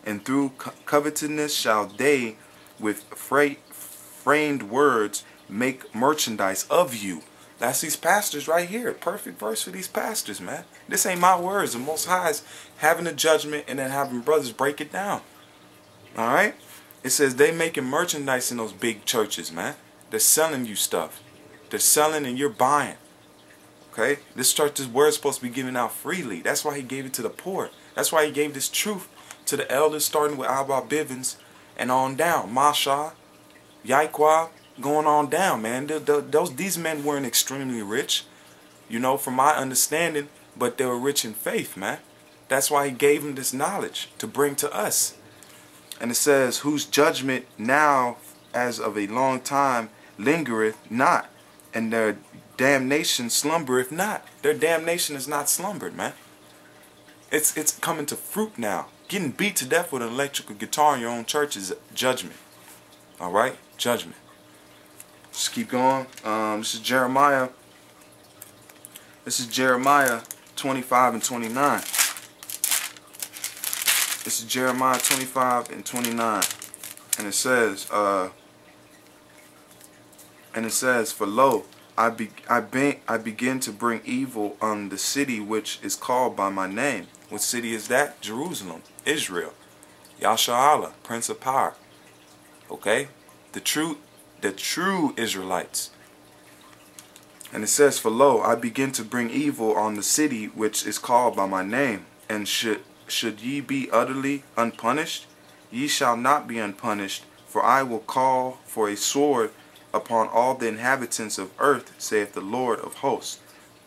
And through covetousness shall they with framed words make merchandise of you. That's these pastors right here. Perfect verse for these pastors, man. This ain't my words. The Most High is having a judgment and then having brothers break it down. Alright? It says they making merchandise in those big churches, man. They're selling you stuff. They're selling and you're buying. Okay? This church, this word is supposed to be given out freely. That's why he gave it to the poor. That's why he gave this truth to the elders, starting with Abba Bivens and on down. Masha, Yaikwa, going on down, man. These men weren't extremely rich, you know, from my understanding, but they were rich in faith, man. That's why he gave them this knowledge to bring to us. And it says, whose judgment now as of a long time lingereth not, and their damnation slumbereth not. Their damnation is not slumbered, man. It's coming to fruit now. Getting beat to death with an electrical guitar in your own church is judgment. Alright? Judgment. Let's keep going. This is Jeremiah. This is Jeremiah 25 and 29. This is Jeremiah 25 and 29. And it says, for lo, I begin to bring evil on the city which is called by my name. What city is that? Jerusalem, Israel, Yasharahla, Prince of Power. Okay, the true Israelites. And it says, for lo, I begin to bring evil on the city which is called by my name, and should ye be utterly unpunished? Ye shall not be unpunished, for I will call for a sword upon all the inhabitants of earth, saith the Lord of hosts.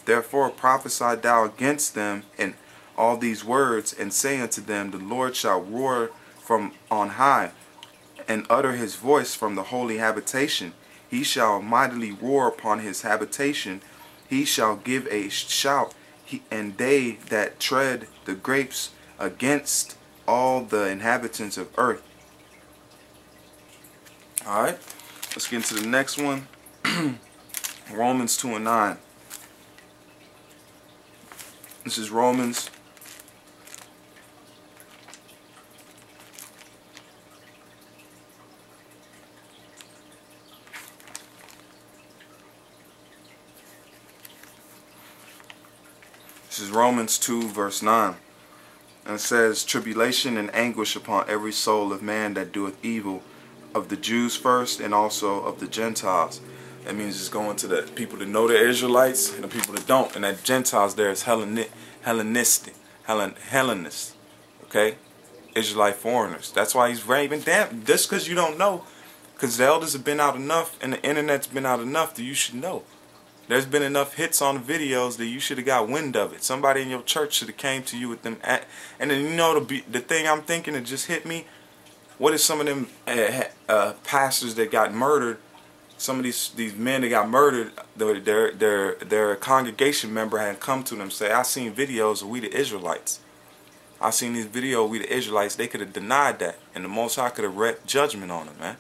Therefore prophesy thou against them in all these words, and say unto them, the Lord shall roar from on high, and utter his voice from the holy habitation. He shall mightily roar upon his habitation. He shall give a shout, and they that tread the grapes against all the inhabitants of earth. Alright, let's get into the next one. Romans 2 and 9. This is Romans. This is Romans 2 verse 9. And it says, tribulation and anguish upon every soul of man that doeth evil, of the Jews first, and also of the Gentiles. That means it's going to the people that know the Israelites and the people that don't. And that Gentiles there is Hellenist. Okay? Israelite foreigners. That's why he's raving. Damn, just because you don't know, because the elders have been out enough and the internet's been out enough that you should know. There's been enough hits on the videos that you should have got wind of it. Somebody in your church should have came to you with them. And then, you know, the thing I'm thinking that just hit me, what if some of them pastors that got murdered, some of these men that got murdered, their congregation member had come to them and say, I seen videos of we the Israelites. I seen these videos of we the Israelites. They could have denied that. And the Most High could have read judgment on them, man.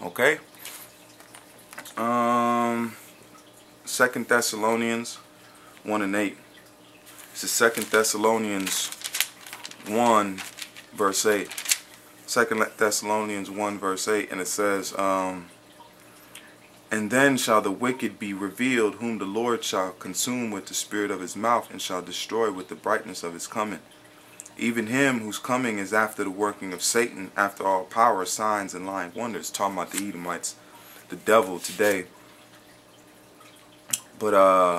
Okay? 2 Thessalonians 1 and 8. This is 2 Thessalonians 1 verse 8. 2 Thessalonians 1 verse 8, and it says, and then shall the wicked be revealed, whom the Lord shall consume with the spirit of his mouth, and shall destroy with the brightness of his coming. Even him whose coming is after the working of Satan, after all power, signs, and lying wonders. Talking about the Edomites, the devil today. But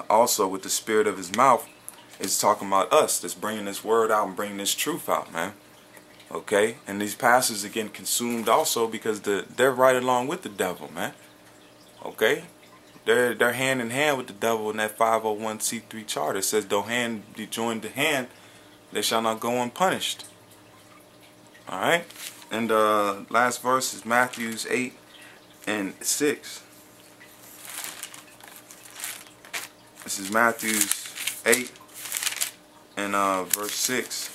also with the spirit of his mouth, it's talking about us that's bringing this word out and bringing this truth out, man. Okay? And these pastors are getting consumed also because they're right along with the devil, man. Okay? They're hand in hand with the devil in that 501c3 charter. It says, though hand be joined to hand, they shall not go unpunished. Alright? And last verse is Matthew 8 and 6. This is Matthew 8 and verse 6.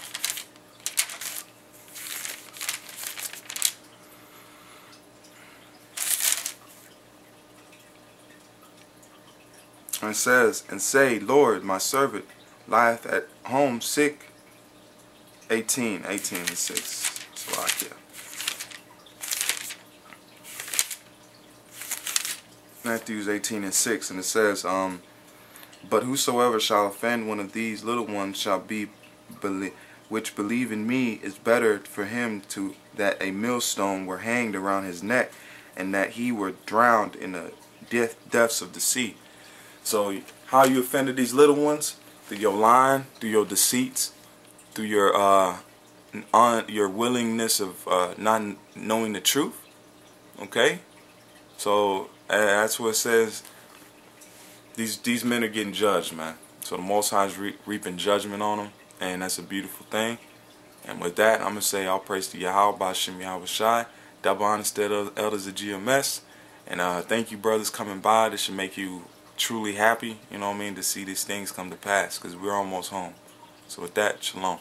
And it says, and say, Lord, my servant lieth at home sick 18 and 6. Slovakia. Matthew 18 and 6, and it says, but whosoever shall offend one of these little ones shall be which believe in me, is better for him to that a millstone were hanged around his neck, and that he were drowned in the depths of the sea. So how you offended these little ones? Through your lying, through your deceits, through your willingness of not knowing the truth. Okay, so that's what it says. These men are getting judged, man. So the Most High is reaping judgment on them, and that's a beautiful thing. And with that, I'm gonna say all praise to Yahweh, Bashim Yahweh Shai, double honor to the elders of GMS, and thank you, brothers, coming by. This should make you truly happy, you know what I mean, to see these things come to pass, because we're almost home. So with that, shalom.